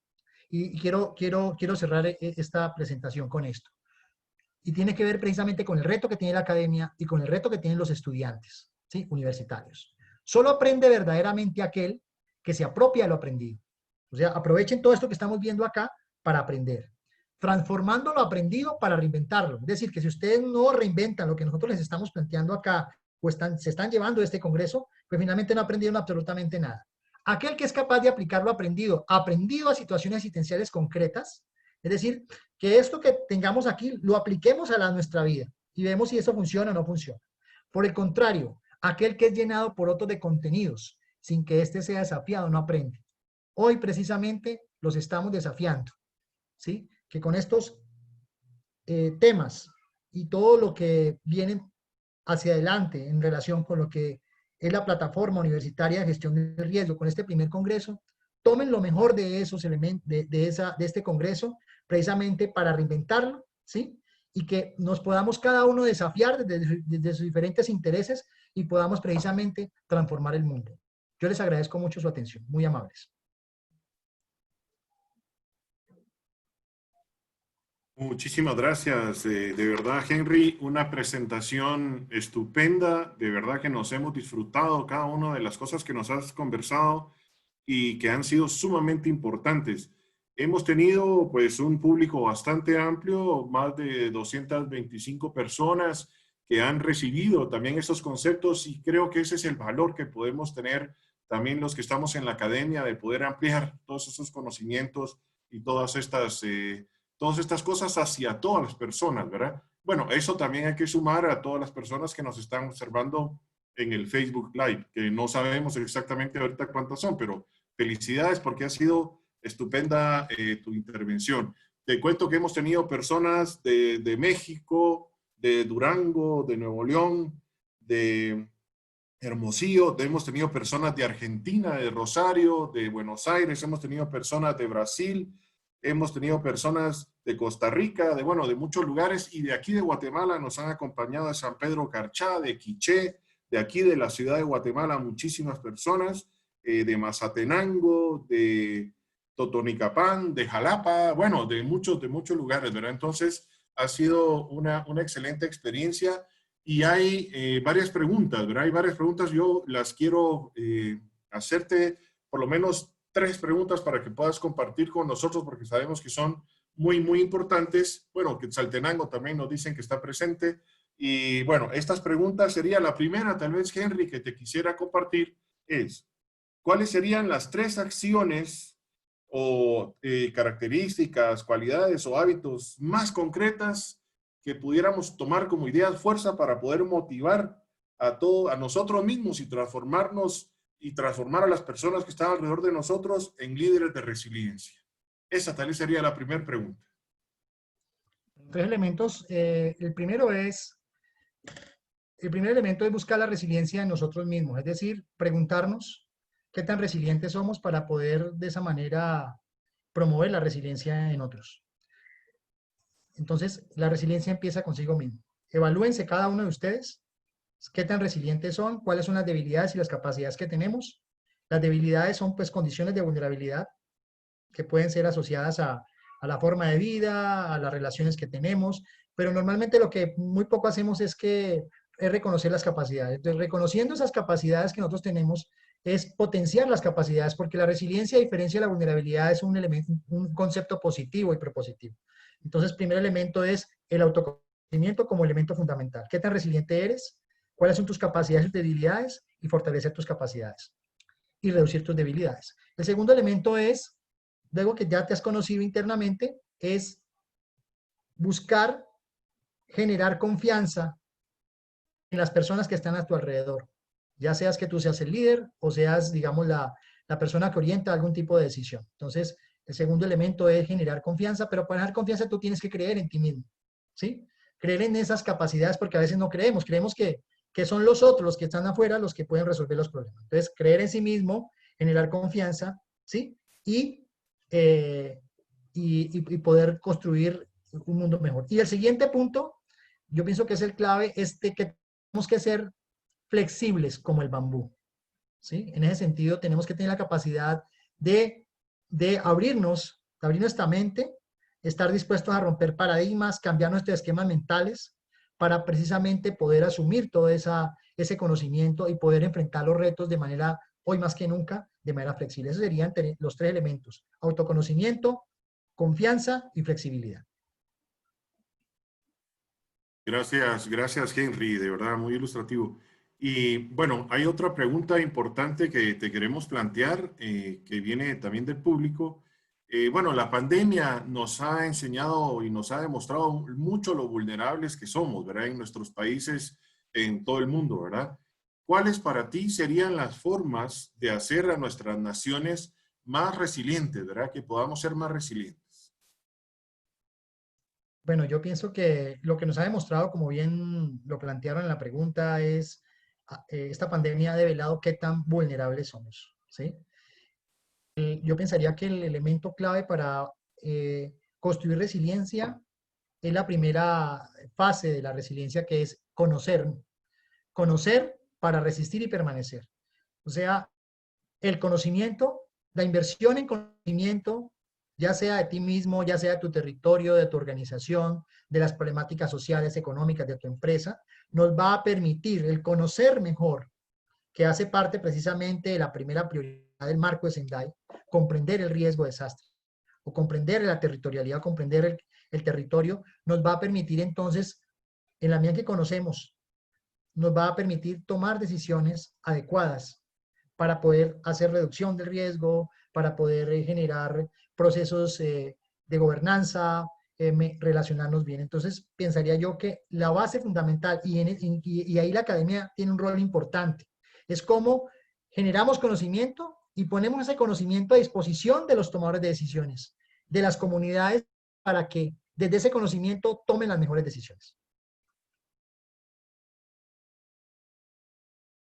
Y quiero cerrar esta presentación con esto. Y tiene que ver precisamente con el reto que tiene la academia y con el reto que tienen los estudiantes, ¿sí? Universitarios. Solo aprende verdaderamente aquel que se apropia de lo aprendido. O sea, aprovechen todo esto que estamos viendo acá para aprender, transformando lo aprendido para reinventarlo. Es decir, que si ustedes no reinventan lo que nosotros les estamos planteando acá, o se están llevando de este congreso, pues finalmente no aprendieron absolutamente nada. Aquel que es capaz de aplicar lo aprendido a situaciones existenciales concretas, es decir, que esto que tengamos aquí lo apliquemos a nuestra vida y vemos si eso funciona o no funciona. Por el contrario, aquel que es llenado por otros de contenidos, sin que éste sea desafiado, no aprende. Hoy precisamente los estamos desafiando, ¿sí? Que con estos temas y todo lo que viene hacia adelante en relación con lo que es la plataforma universitaria de gestión del riesgo, con este primer congreso, tomen lo mejor de esos elementos, de este congreso, precisamente para reinventarlo, ¿sí? Y que nos podamos cada uno desafiar desde sus diferentes intereses y podamos precisamente transformar el mundo. Yo les agradezco mucho su atención, muy amables. Muchísimas gracias, de verdad, Henry, una presentación estupenda, de verdad que nos hemos disfrutado cada una de las cosas que nos has conversado y que han sido sumamente importantes. Hemos tenido pues un público bastante amplio, más de 225 personas que han recibido también estos conceptos y creo que ese es el valor que podemos tener también los que estamos en la academia de poder ampliar todos esos conocimientos y todas estas cosas hacia todas las personas, ¿verdad? Bueno, eso también hay que sumar a todas las personas que nos están observando en el Facebook Live, que no sabemos exactamente ahorita cuántas son, pero felicidades porque ha sido estupenda tu intervención. Te cuento que hemos tenido personas de México, de Durango, de Nuevo León, de Hermosillo, hemos tenido personas de Argentina, de Rosario, de Buenos Aires, hemos tenido personas de Brasil, hemos tenido personas de Costa Rica, de muchos lugares, y de aquí de Guatemala nos han acompañado de San Pedro Carchá, de Quiché, de aquí de la ciudad de Guatemala, muchísimas personas, de Mazatenango, de Totonicapán, de Jalapa, de muchos lugares, ¿verdad? Entonces, ha sido una excelente experiencia. Y hay varias preguntas, ¿verdad? Hay varias preguntas. Yo las quiero hacerte por lo menos 3 preguntas para que puedas compartir con nosotros, porque sabemos que son muy, muy importantes. Bueno, Quetzaltenango también nos dicen que está presente. Y bueno, estas preguntas sería la primera, tal vez, Henry, que te quisiera compartir es, ¿cuáles serían las 3 acciones o características, cualidades o hábitos más concretas que pudiéramos tomar como idea de fuerza para poder motivar a nosotros mismos y transformarnos y transformar a las personas que están alrededor de nosotros en líderes de resiliencia? Esa tal vez sería la primera pregunta. 3 elementos. El primer elemento es buscar la resiliencia en nosotros mismos, es decir, preguntarnos qué tan resilientes somos para poder de esa manera promover la resiliencia en otros. Entonces, la resiliencia empieza consigo mismo. Evalúense cada uno de ustedes qué tan resilientes son, cuáles son las debilidades y las capacidades que tenemos. Las debilidades son pues condiciones de vulnerabilidad que pueden ser asociadas a la forma de vida, a las relaciones que tenemos, pero normalmente lo que muy poco hacemos es reconocer las capacidades. Entonces, reconociendo esas capacidades que nosotros tenemos, es potenciar las capacidades, porque la resiliencia, a diferencia de la vulnerabilidad, es un concepto positivo y propositivo. Entonces, el primer elemento es el autoconocimiento como elemento fundamental. ¿Qué tan resiliente eres? ¿Cuáles son tus capacidades y debilidades? Y fortalecer tus capacidades y reducir tus debilidades. El segundo elemento es, luego que ya te has conocido internamente, es buscar generar confianza en las personas que están a tu alrededor. Ya seas que tú seas el líder o seas, digamos, la persona que orienta algún tipo de decisión. Entonces, el segundo elemento es generar confianza, pero para generar confianza tú tienes que creer en ti mismo, ¿sí? Creer en esas capacidades, porque a veces no creemos que son los otros, los que están afuera, los que pueden resolver los problemas. Entonces, creer en sí mismo, generar confianza, ¿sí? Y poder construir un mundo mejor. Y el siguiente punto, yo pienso que es el clave, es de que tenemos que ser flexibles como el bambú, ¿sí? En ese sentido, tenemos que tener la capacidad de abrirnos, de abrir nuestra mente, estar dispuestos a romper paradigmas, cambiar nuestros esquemas mentales para precisamente poder asumir todo ese conocimiento y poder enfrentar los retos de manera, hoy más que nunca, de manera flexible. Esos serían los 3 elementos: autoconocimiento, confianza y flexibilidad. Gracias Henry, de verdad, muy ilustrativo. Y bueno, hay otra pregunta importante que te queremos plantear, que viene también del público. Bueno, la pandemia nos ha enseñado y nos ha demostrado mucho lo vulnerables que somos, ¿verdad? En nuestros países, en todo el mundo, ¿verdad? ¿Cuáles para ti serían las formas de hacer a nuestras naciones más resilientes, ¿verdad? Que podamos ser más resilientes. Bueno, yo pienso que lo que nos ha demostrado, como bien lo plantearon en la pregunta, es esta pandemia ha develado qué tan vulnerables somos, ¿sí? Yo pensaría que el elemento clave para construir resiliencia es la primera fase de la resiliencia, que es conocer. Conocer para resistir y permanecer. O sea, el conocimiento, la inversión en conocimiento, ya sea de ti mismo, ya sea de tu territorio, de tu organización, de las problemáticas sociales, económicas de tu empresa, nos va a permitir el conocer mejor, que hace parte precisamente de la primera prioridad del marco de Sendai, comprender el riesgo de desastre, o comprender la territorialidad, comprender el territorio, nos va a permitir entonces, en la medida que conocemos, nos va a permitir tomar decisiones adecuadas para poder hacer reducción del riesgo, para poder generar procesos de gobernanza, relacionarnos bien. Entonces, pensaría yo que la base fundamental, y ahí la academia tiene un rol importante, es cómo generamos conocimiento y ponemos ese conocimiento a disposición de los tomadores de decisiones, de las comunidades, para que desde ese conocimiento tomen las mejores decisiones.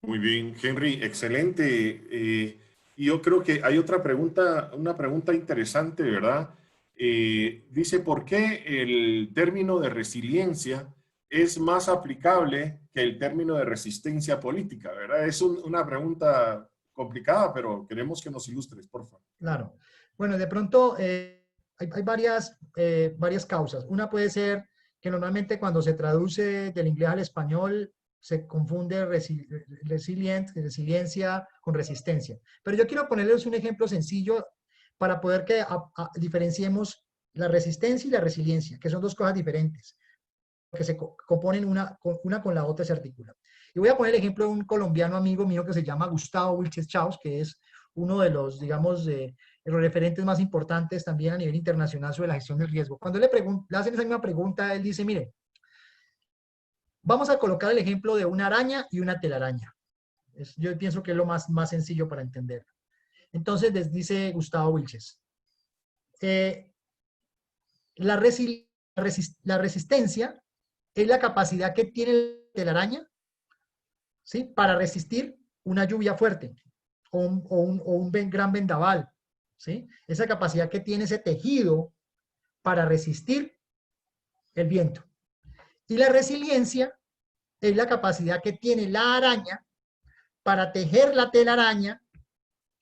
Muy bien, Henry, excelente. Y yo creo que hay otra pregunta, una pregunta interesante, ¿verdad? Dice, ¿por qué el término de resiliencia es más aplicable que el término de resistencia política, ¿verdad? Es una pregunta complicada, pero queremos que nos ilustres, por favor. Claro. Bueno, de pronto hay varias causas. Una puede ser que normalmente cuando se traduce del inglés al español se confunde resiliencia con resistencia. Pero yo quiero ponerles un ejemplo sencillo para poder que diferenciemos la resistencia y la resiliencia, que son dos cosas diferentes, que se componen una con la otra, se articulan. Y voy a poner el ejemplo de un colombiano amigo mío que se llama Gustavo Wilches Chaus, que es uno de los, digamos, los referentes más importantes también a nivel internacional sobre la gestión del riesgo. Cuando le hacen esa misma pregunta, él dice, mire, vamos a colocar el ejemplo de una araña y una telaraña. Yo pienso que es lo más sencillo para entender. Entonces, les dice Gustavo Wilches, la resistencia es la capacidad que tiene la telaraña, ¿sí?, para resistir una lluvia fuerte o un gran vendaval, ¿sí? Esa capacidad que tiene ese tejido para resistir el viento. Y la resiliencia es la capacidad que tiene la araña para tejer la telaraña,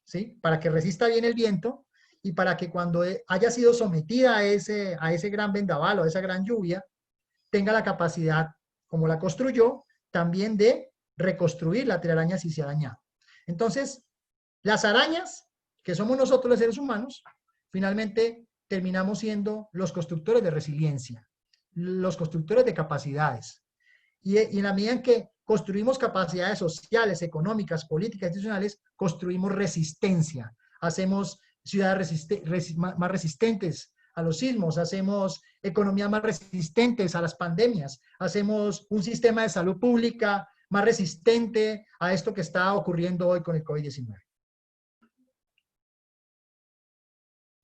¿sí?, para que resista bien el viento y para que cuando haya sido sometida a ese gran vendaval o a esa gran lluvia, tenga la capacidad, como la construyó, también de reconstruir la telaraña si se ha dañado. Entonces, las arañas, que somos nosotros los seres humanos, finalmente terminamos siendo los constructores de resiliencia, los constructores de capacidades. Y en la medida en que construimos capacidades sociales, económicas, políticas, institucionales, construimos resistencia. Hacemos ciudades más resistentes a los sismos, hacemos economías más resistentes a las pandemias, hacemos un sistema de salud pública más resistente a esto que está ocurriendo hoy con el COVID-19.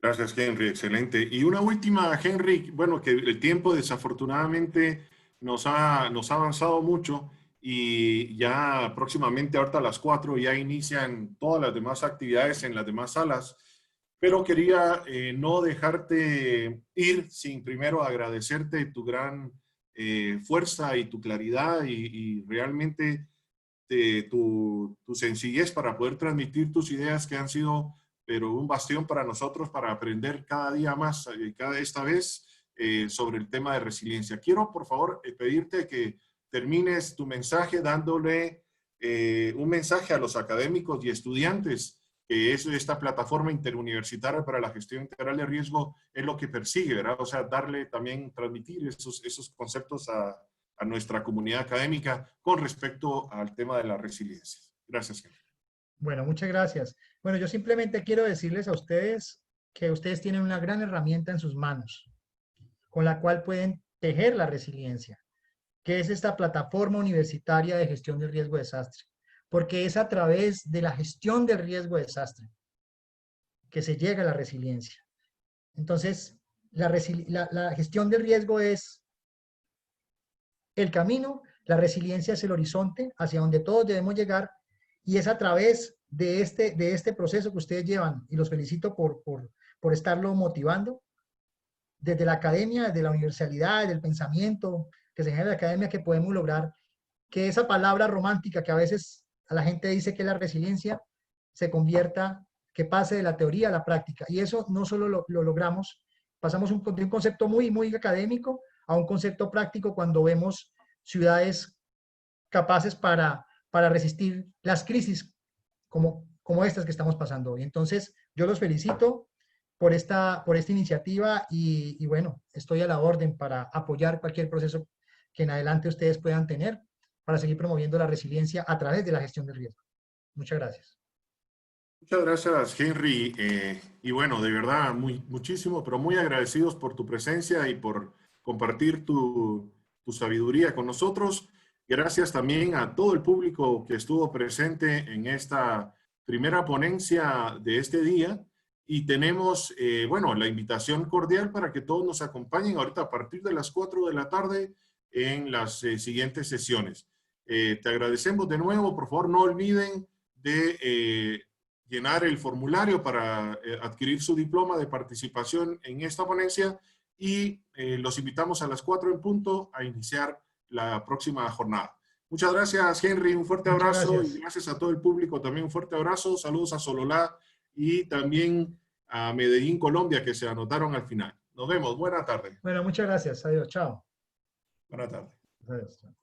Gracias, Henry. Excelente. Y una última, Henry. Bueno, que el tiempo desafortunadamente nos ha avanzado mucho y ya próximamente, ahorita a las 4, ya inician todas las demás actividades en las demás salas. Pero quería no dejarte ir sin primero agradecerte tu gran fuerza y tu claridad y realmente tu sencillez para poder transmitir tus ideas que han sido, pero un bastión para nosotros para aprender cada día más, esta vez, sobre el tema de resiliencia. Quiero, por favor, pedirte que termines tu mensaje dándole un mensaje a los académicos y estudiantes, que es esta plataforma interuniversitaria para la gestión integral de riesgo, es lo que persigue, ¿verdad? O sea, darle también, transmitir esos conceptos a nuestra comunidad académica con respecto al tema de la resiliencia. Gracias, Henry. Bueno, muchas gracias. Bueno, yo simplemente quiero decirles a ustedes que ustedes tienen una gran herramienta en sus manos, con la cual pueden tejer la resiliencia, que es esta plataforma universitaria de gestión del riesgo de desastre, porque es a través de la gestión del riesgo de desastre que se llega a la resiliencia. Entonces, la gestión del riesgo es el camino, la resiliencia es el horizonte hacia donde todos debemos llegar, y es a través de este proceso que ustedes llevan, y los felicito por estarlo motivando, desde la academia, desde la universalidad, desde el pensamiento que se genera en la academia, que podemos lograr que esa palabra romántica que a veces a la gente dice que es la resiliencia, se convierta, que pase de la teoría a la práctica. Y eso no solo lo logramos, pasamos de un concepto muy, muy académico a un concepto práctico cuando vemos ciudades capaces para resistir las crisis como estas que estamos pasando hoy. Entonces, yo los felicito por esta iniciativa y bueno, estoy a la orden para apoyar cualquier proceso que en adelante ustedes puedan tener para seguir promoviendo la resiliencia a través de la gestión del riesgo. Muchas gracias. Muchas gracias, Henry. Y bueno, de verdad, muchísimo, pero muy agradecidos por tu presencia y por compartir tu sabiduría con nosotros. Gracias también a todo el público que estuvo presente en esta primera ponencia de este día. y tenemos, bueno, la invitación cordial para que todos nos acompañen ahorita a partir de las 4 de la tarde en las siguientes sesiones. Te agradecemos de nuevo. Por favor, no olviden de llenar el formulario para adquirir su diploma de participación en esta ponencia y los invitamos a las 4 en punto a iniciar la próxima jornada. Muchas gracias, Henry. Un fuerte abrazo y gracias a todo el público. También un fuerte abrazo. Saludos a Sololá y también a Medellín, Colombia, que se anotaron al final. Nos vemos. Buena tarde. Bueno, muchas gracias. Adiós. Chao. Buena tarde. Adiós. Chao.